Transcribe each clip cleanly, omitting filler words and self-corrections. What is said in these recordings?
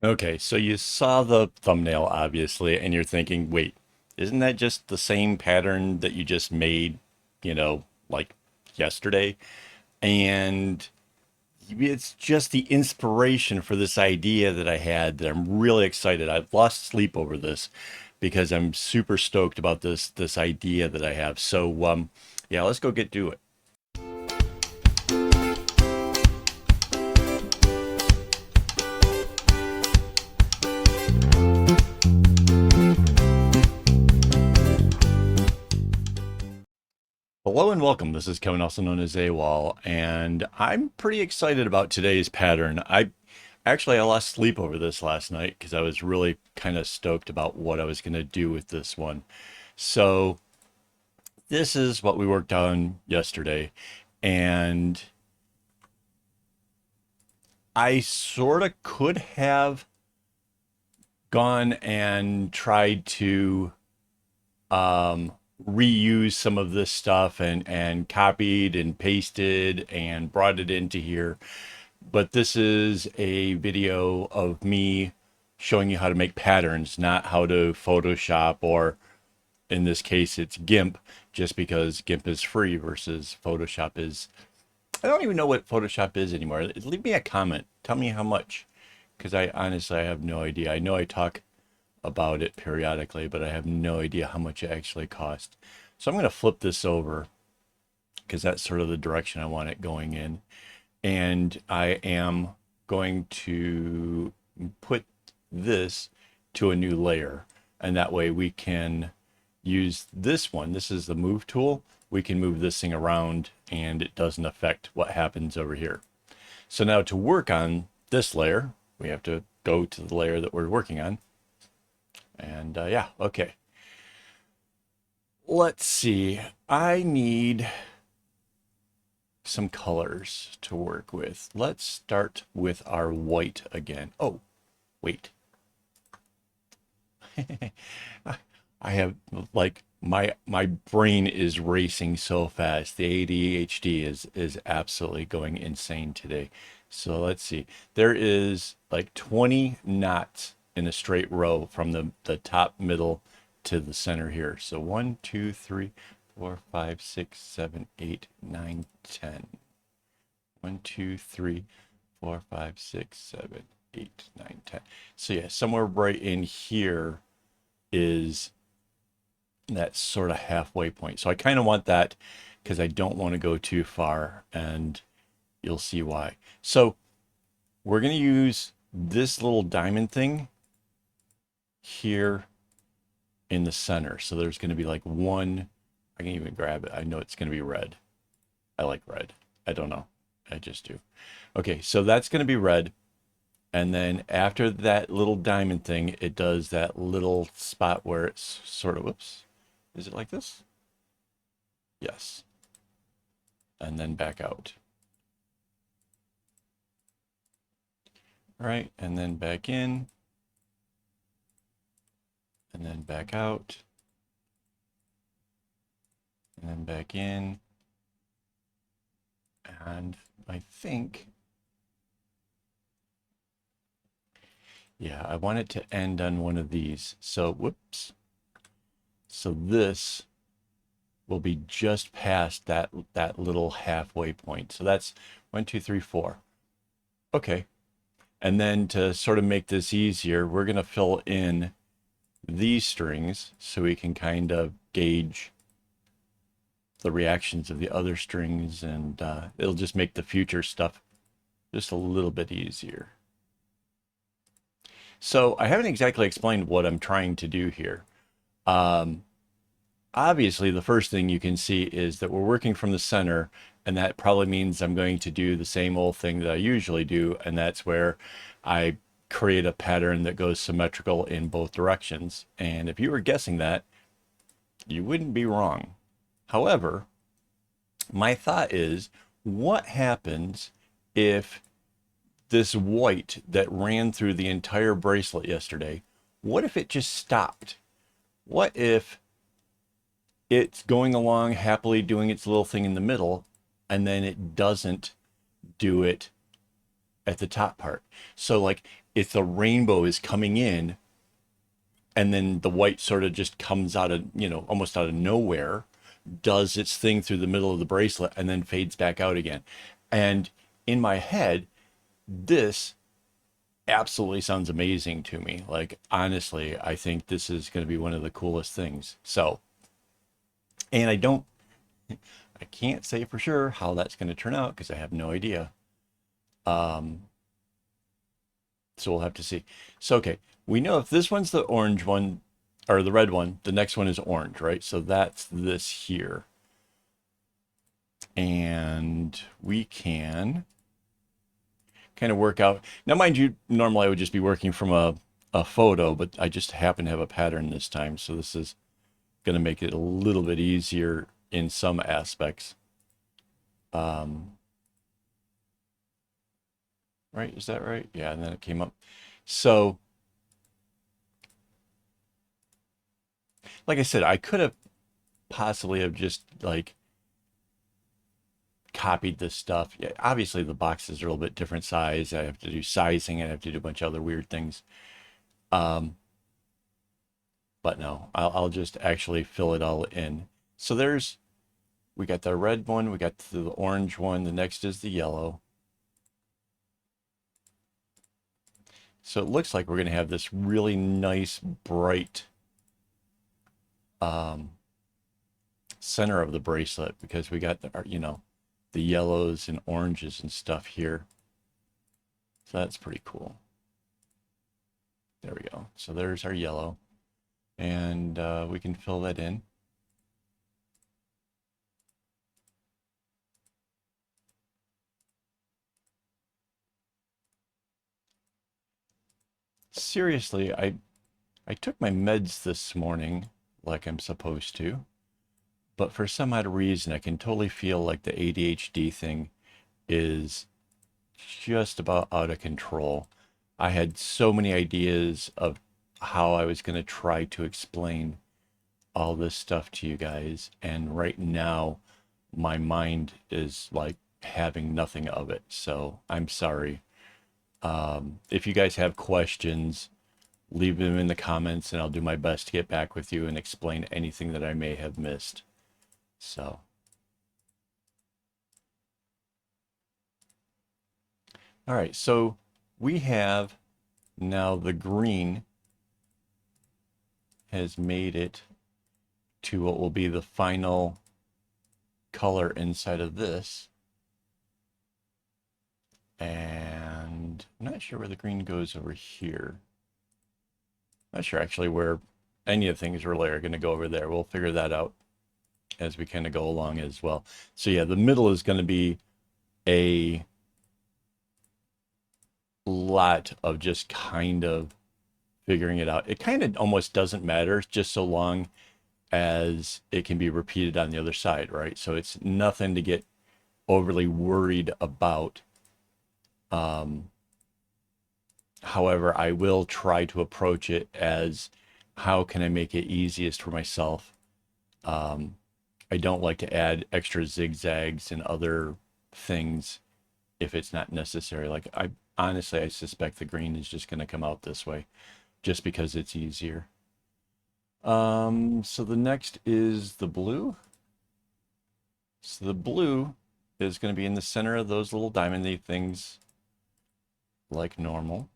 Okay, so you saw the thumbnail, obviously, and you're thinking, wait, isn't that just the same pattern that you just made, like yesterday? And it's just the inspiration for this idea that I had that I'm really excited. I've lost sleep over this because I'm super stoked about this idea that I have. So, yeah, let's go get to it. Hello and welcome. This is Kevin, also known as AWOL, and I'm pretty excited about today's pattern. I lost sleep over this last night because I was really kind of stoked about what I was going to do with this one. So this is what we worked on yesterday, and I sort of could have gone and tried to um, reuse some of this stuff and copied and pasted and brought it into here. But this is a video of me showing you how to make patterns, not how to Photoshop, or in this case, it's GIMP, just because GIMP is free versus Photoshop is. I don't even know what Photoshop is anymore. Leave me a comment. Tell me how much, because I honestly I have no idea. I know I talk about it periodically, but I have no idea how much it actually costs. So I'm going to flip this over because that's sort of the direction I want it going in. And I am going to put this to a new layer. And that way we can use this one. This is the move tool. We can move this thing around and it doesn't affect what happens over here. So now to work on this layer, we have to go to the layer that we're working on. And yeah, okay. Let's see. I need some colors to work with. Let's start with our white again. Oh, wait. I have like my brain is racing so fast. The ADHD is absolutely going insane today. So let's see. There is like 20 knots in a straight row from the top, middle to the center here. So 1, 2, 3, 4, 5, 6, 7, 8, 9, 10. 1, 2, 3, 4, 5, 6, 7, 8, 9, 10. So yeah, somewhere right in here is that sort of halfway point. So I kind of want that because I don't want to go too far, and you'll see why. So we're going to use this little diamond thing here in the center. So there's going to be like one, I can even grab it. I know it's going to be red. I like red. I don't know. I just do. Okay, so that's going to be red. And then after that little diamond thing, it does that little spot where it's sort of, whoops. Is it like this? Yes. And then back out. All right, and then back in. And then back out. And then back in. And I think, yeah, I want it to end on one of these. So, whoops. So this will be just past that little halfway point. So that's 1, 2, 3, 4. Okay. And then to sort of make this easier, we're going to fill in these strings so we can kind of gauge the reactions of the other strings, and it'll just make the future stuff just a little bit easier. So I haven't exactly explained what I'm trying to do here. Obviously, the first thing you can see is that we're working from the center, and that probably means I'm going to do the same old thing that I usually do, and that's where I create a pattern that goes symmetrical in both directions. And if you were guessing that, you wouldn't be wrong. However, my thought is, what happens if this white that ran through the entire bracelet yesterday, what if it just stopped? What if it's going along happily doing its little thing in the middle, and then it doesn't do it at the top part? So like it's the rainbow is coming in, and then the white sort of just comes out of, almost out of nowhere, does its thing through the middle of the bracelet, and then fades back out again. And in my head, this absolutely sounds amazing to me. Like, honestly, I think this is going to be one of the coolest things. So, and I can't say for sure how that's going to turn out because I have no idea. Um, so we'll have to see. So, okay, we know if this one's the orange one or the red one, the next one is orange, right? So that's this here. And we can kind of work out. Now, mind you, normally I would just be working from a photo, but I just happen to have a pattern this time. So this is going to make it a little bit easier in some aspects. Right? Is that right? Yeah, and then it came up. So, like I said, I could have possibly have just like copied this stuff. Yeah, obviously the boxes are a little bit different size. I have to do sizing. I have to do a bunch of other weird things. Um, but no, I'll just actually fill it all in. So we got the red one, we got the orange one. The next is the yellow. So it looks like we're going to have this really nice, bright center of the bracelet because we got the yellows and oranges and stuff here. So that's pretty cool. There we go. So there's our yellow. And we can fill that in. Seriously, I took my meds this morning like I'm supposed to, but for some odd reason, I can totally feel like the ADHD thing is just about out of control. I had so many ideas of how I was going to try to explain all this stuff to you guys, and right now, my mind is like having nothing of it. So I'm sorry. If you guys have questions, leave them in the comments and I'll do my best to get back with you and explain anything that I may have missed. So, all right. So we have now the green has made it to what will be the final color inside of this. And I'm not sure where the green goes over here. Not sure actually where any of the things really are going to go over there. We'll figure that out as we kind of go along as well. So yeah, the middle is going to be a lot of just kind of figuring it out. It kind of almost doesn't matter just so long as it can be repeated on the other side, right? So it's nothing to get overly worried about. However, I will try to approach it as how can I make it easiest for myself. I don't like to add extra zigzags and other things if it's not necessary. Like I honestly, I suspect the green is just going to come out this way just because it's easier. So the next is the blue. So the blue is going to be in the center of those little diamondy things like normal.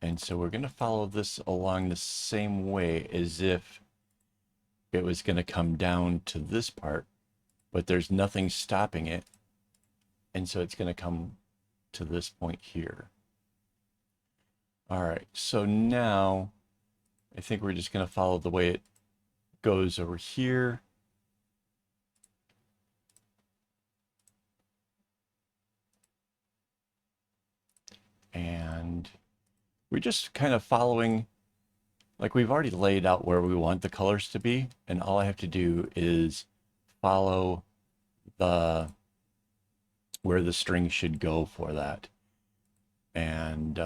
And so we're going to follow this along the same way as if it was going to come down to this part, but there's nothing stopping it. And so it's going to come to this point here. All right, so now I think we're just going to follow the way it goes over here. And we're just kind of following, like we've already laid out where we want the colors to be, and all I have to do is follow where the string should go for that. And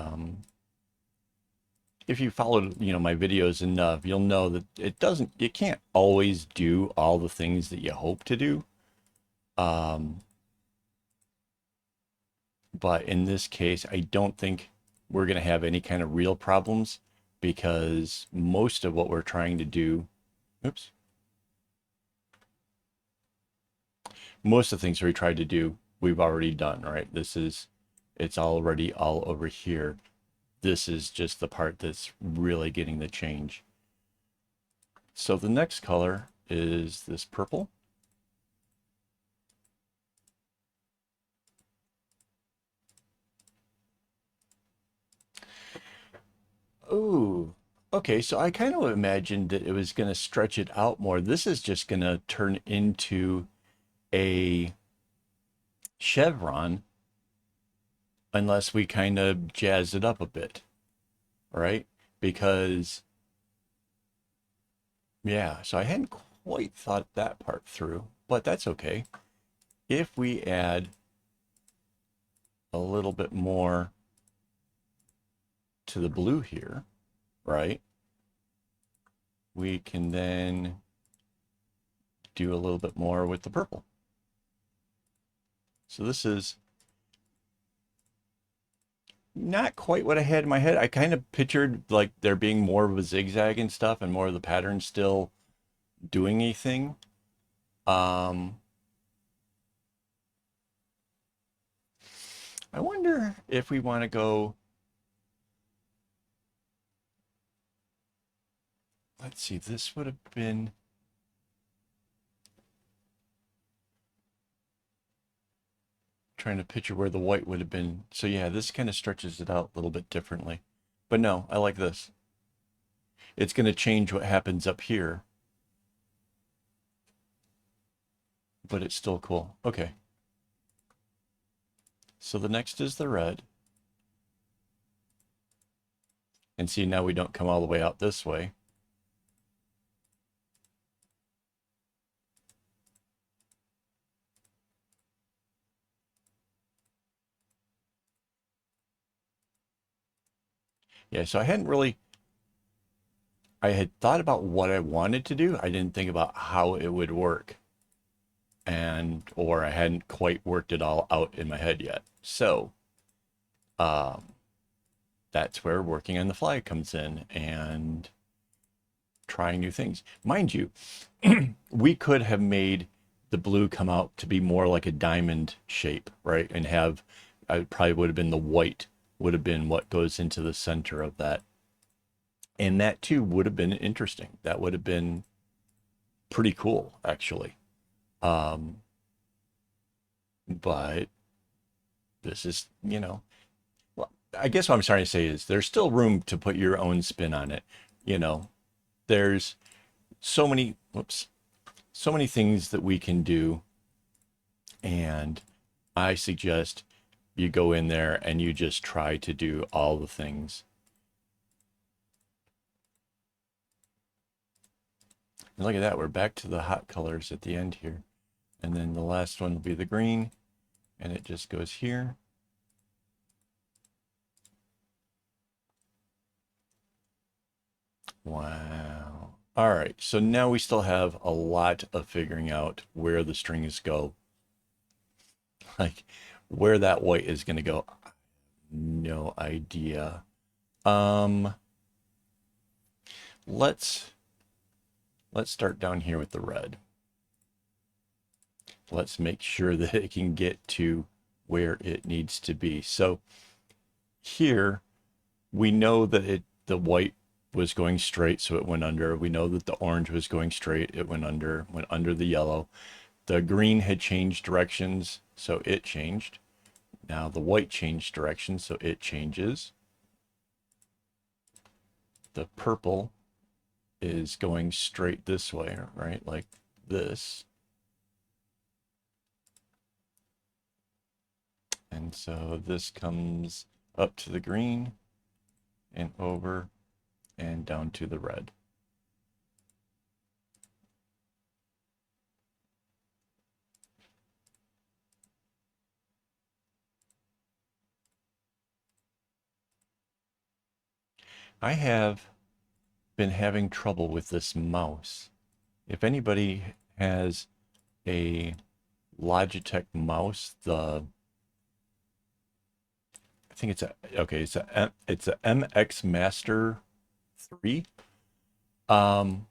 if you followed, my videos enough, you'll know that it can't always do all the things that you hope to do. Um, but in this case, I don't think we're going to have any kind of real problems because most of what we're trying to do, oops, most of the things we tried to do, we've already done, right? It's already all over here. This is just the part that's really getting the change. So the next color is this purple. Ooh, okay. So I kind of imagined that it was going to stretch it out more. This is just going to turn into a chevron unless we kind of jazz it up a bit, right? Because, yeah, so I hadn't quite thought that part through, but that's okay. If we add a little bit more to the blue here, right? We can then do a little bit more with the purple. So this is not quite what I had in my head. I kind of pictured like there being more of a zigzag and stuff and more of the pattern still doing anything. Um, I wonder if we want to go, let's see, this would have been, trying to picture where the white would have been. So yeah, this kind of stretches it out a little bit differently. But no, I like this. It's going to change what happens up here, but it's still cool. Okay. So the next is the red. And see, now we don't come all the way out this way. Yeah, so I had thought about what I wanted to do. I didn't think about how it would work. Or I hadn't quite worked it all out in my head yet. So, um, that's where working on the fly comes in and trying new things. Mind you, we could have made the blue come out to be more like a diamond shape, right? And have, I probably would have been the white would have been what goes into the center of that. And that too would have been interesting. That would have been pretty cool, actually. Um, but this is, well, I guess what I'm trying to say is there's still room to put your own spin on it. You know, there's so many, whoops, so many things that we can do. And I suggest you go in there and you just try to do all the things. And look at that. We're back to the hot colors at the end here. And then the last one will be the green. And it just goes here. Wow. All right. So now we still have a lot of figuring out where the strings go. Like where that white is going to go. No idea. Um, let's start down here with the red. Let's make sure that it can get to where it needs to be. So here we know that the white was going straight, so it went under. We know that the orange was going straight, it went under the yellow. The green had changed directions, so it changed. Now the white changed direction, so it changes. The purple is going straight this way, right? Like this. And so this comes up to the green and over and down to the red. I have been having trouble with this mouse. If anybody has a Logitech mouse. I think it's a MX Master 3. Um,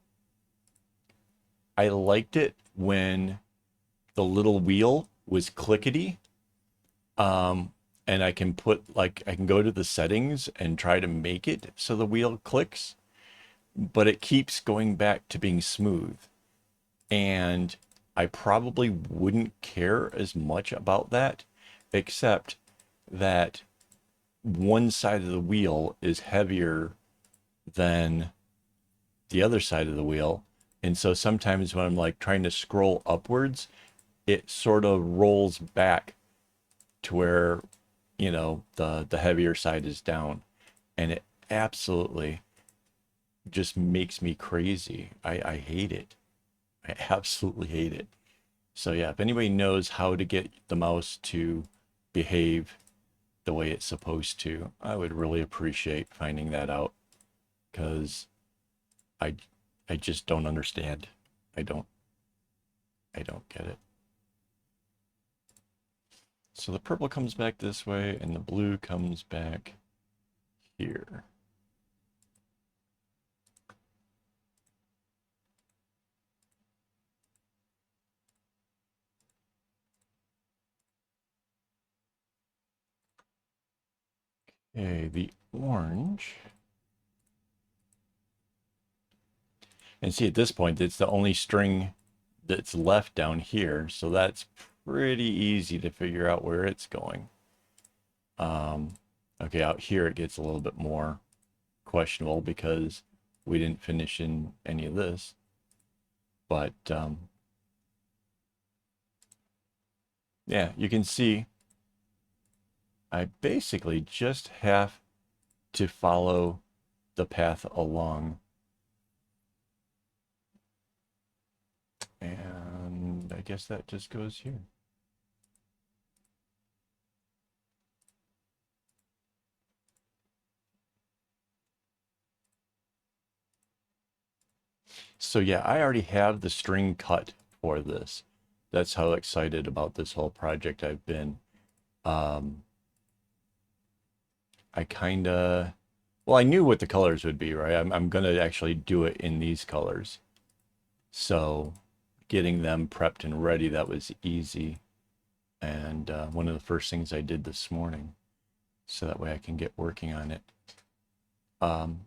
I liked it when the little wheel was clickety. Um, and I can I can go to the settings and try to make it so the wheel clicks, but it keeps going back to being smooth. And I probably wouldn't care as much about that, except that one side of the wheel is heavier than the other side of the wheel. And so sometimes when I'm like trying to scroll upwards, it sort of rolls back to where, the heavier side is down. And it absolutely just makes me crazy. I hate it. I absolutely hate it. So yeah, if anybody knows how to get the mouse to behave the way it's supposed to, I would really appreciate finding that out, because I I just don't understand. I don't I don't get it. So the purple comes back this way and the blue comes back here. Okay, the orange. And see, at this point, it's the only string that's left down here. So that's pretty easy to figure out where it's going. Okay, out here it gets a little bit more questionable because we didn't finish in any of this. But yeah, you can see I basically just have to follow the path along. And I guess that just goes here. So yeah, I already have the string cut for this. That's how excited about this whole project I've been. Um, I kind of, well, I knew what the colors would be, right? I'm going to actually do it in these colors. So getting them prepped and ready, that was easy. And one of the first things I did this morning, so that way I can get working on it. Um,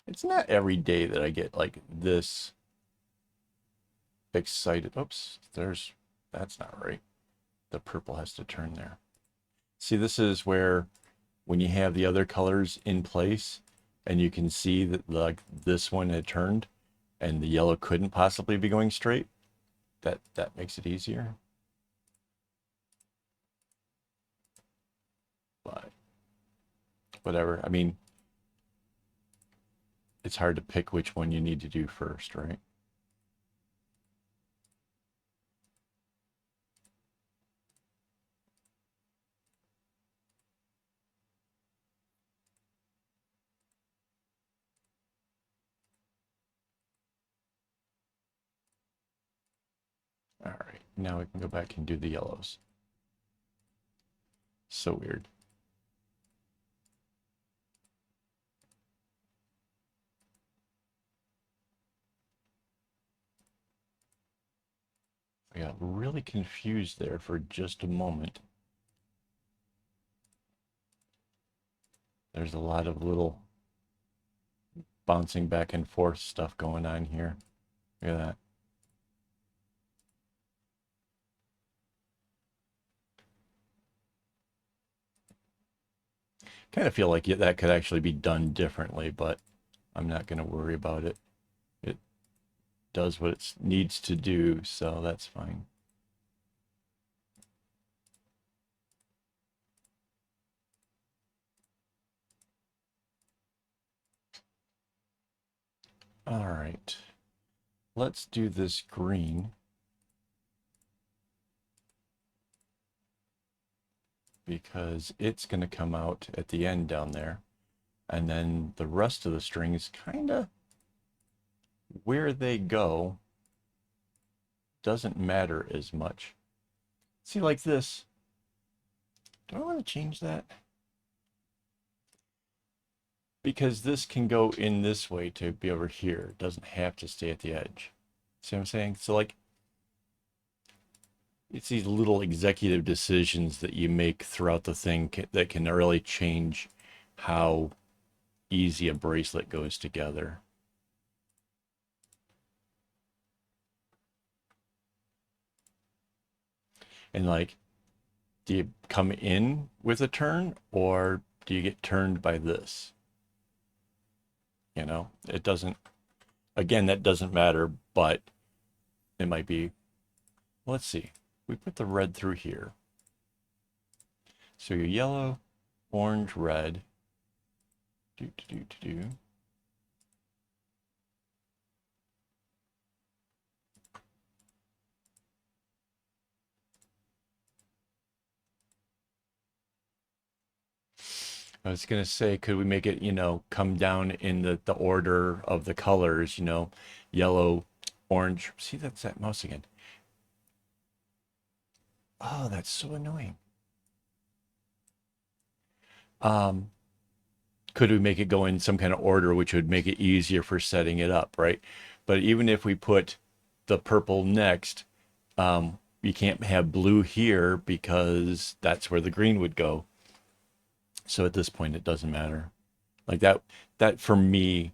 it's not every day that I get like this excited. Oops, that's not right. The purple has to turn there. See, this is where when you have the other colors in place and you can see that like this one had turned and the yellow couldn't possibly be going straight, that makes it easier. But whatever. I mean, it's hard to pick which one you need to do first, right? All right, now we can go back and do the yellows. So weird. I got really confused there for just a moment. There's a lot of little bouncing back and forth stuff going on here. Look at that. Kind of feel like that could actually be done differently, but I'm not going to worry about it. It does what it needs to do, so that's fine. All right, let's do this green, because it's going to come out at the end down there. And then the rest of the string is kind of where they go doesn't matter as much. See, like this. Do I want to change that? Because this can go in this way to be over here. It doesn't have to stay at the edge. See what I'm saying? So like, it's these little executive decisions that you make throughout the thing that can really change how easy a bracelet goes together. And like, do you come in with a turn or do you get turned by this? You know, it doesn't, again, that doesn't matter, but it might be, let's see, we put the red through here. So your yellow, orange, red, do. I was gonna say, could we make it, come down in the order of the colors, yellow, orange. See, that's that mouse again. Oh, that's so annoying. Um, could we make it go in some kind of order, which would make it easier for setting it up, right? But even if we put the purple next, you can't have blue here because that's where the green would go. So at this point, it doesn't matter. Like that for me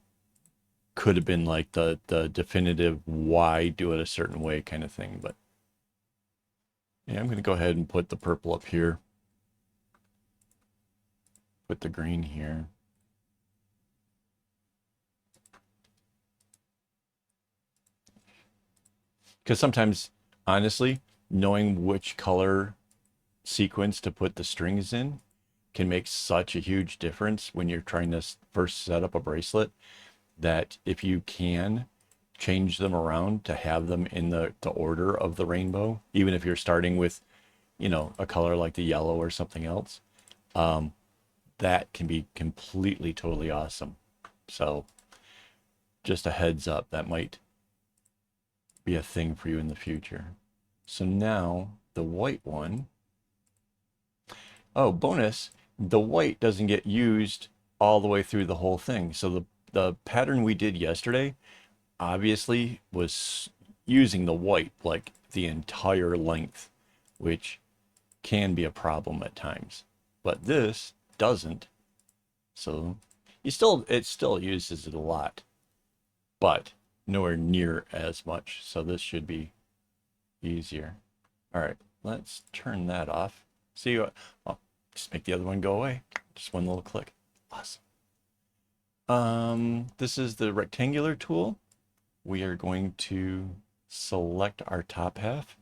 could have been like the definitive why do it a certain way kind of thing. But yeah, I'm gonna go ahead and put the purple up here. Put the green here. Because sometimes, honestly, knowing which color sequence to put the strings in can make such a huge difference when you're trying to first set up a bracelet, that if you can change them around to have them in the order of the rainbow, even if you're starting with, a color like the yellow or something else, that can be completely, totally awesome. So just a heads up, that might be a thing for you in the future. So now the white one. Oh, bonus, the white doesn't get used all the way through the whole thing. So the pattern we did yesterday obviously was using the white like the entire length, which can be a problem at times. But this doesn't. So it still uses it a lot, but nowhere near as much. So this should be easier. All right, let's turn that off. See what? Oh, just make the other one go away. Just one little click. Awesome. This is the rectangular tool. We are going to select our top half.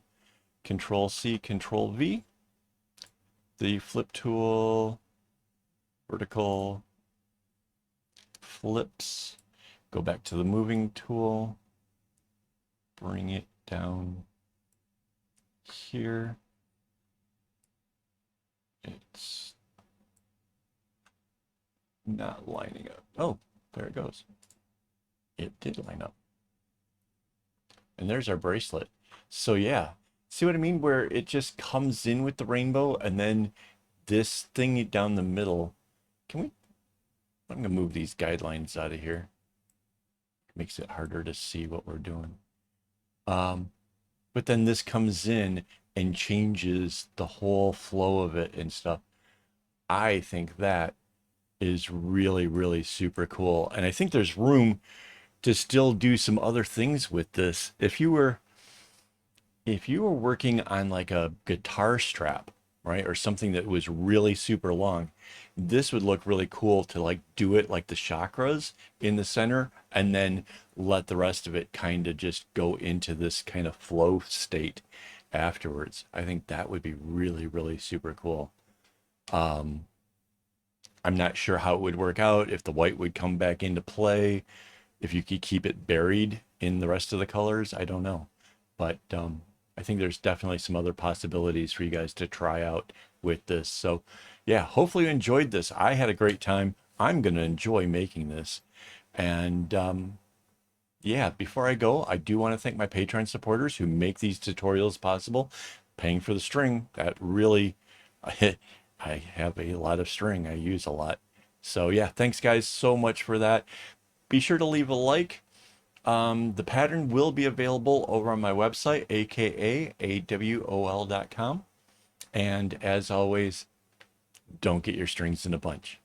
Control C, Control V. The flip tool, vertical, flips. Go back to the moving tool. Bring it down here. It's not lining up. Oh, there it goes. It did line up. And there's our bracelet. So yeah, see what I mean? Where it just comes in with the rainbow and then this thing down the middle. I'm gonna move these guidelines out of here. Makes it harder to see what we're doing. But then this comes in and changes the whole flow of it and stuff. I think that is really, really super cool. And I think there's room to still do some other things with this. If you were working on like a guitar strap, right, or something that was really super long, this would look really cool to like do it like the chakras in the center and then let the rest of it kind of just go into this kind of flow state afterwards. I think that would be really, really super cool. Um, I'm not sure how it would work out, if the white would come back into play, if you could keep it buried in the rest of the colors. I don't know. But I think there's definitely some other possibilities for you guys to try out with this. So yeah, hopefully you enjoyed this. I had a great time. I'm going to enjoy making this. And Yeah, before I go, I do want to thank my Patreon supporters who make these tutorials possible. Paying for the string, that really, I have a lot of string. I use a lot. So yeah, thanks guys so much for that. Be sure to leave a like. The pattern will be available over on my website, aka awol.com. And as always, don't get your strings in a bunch.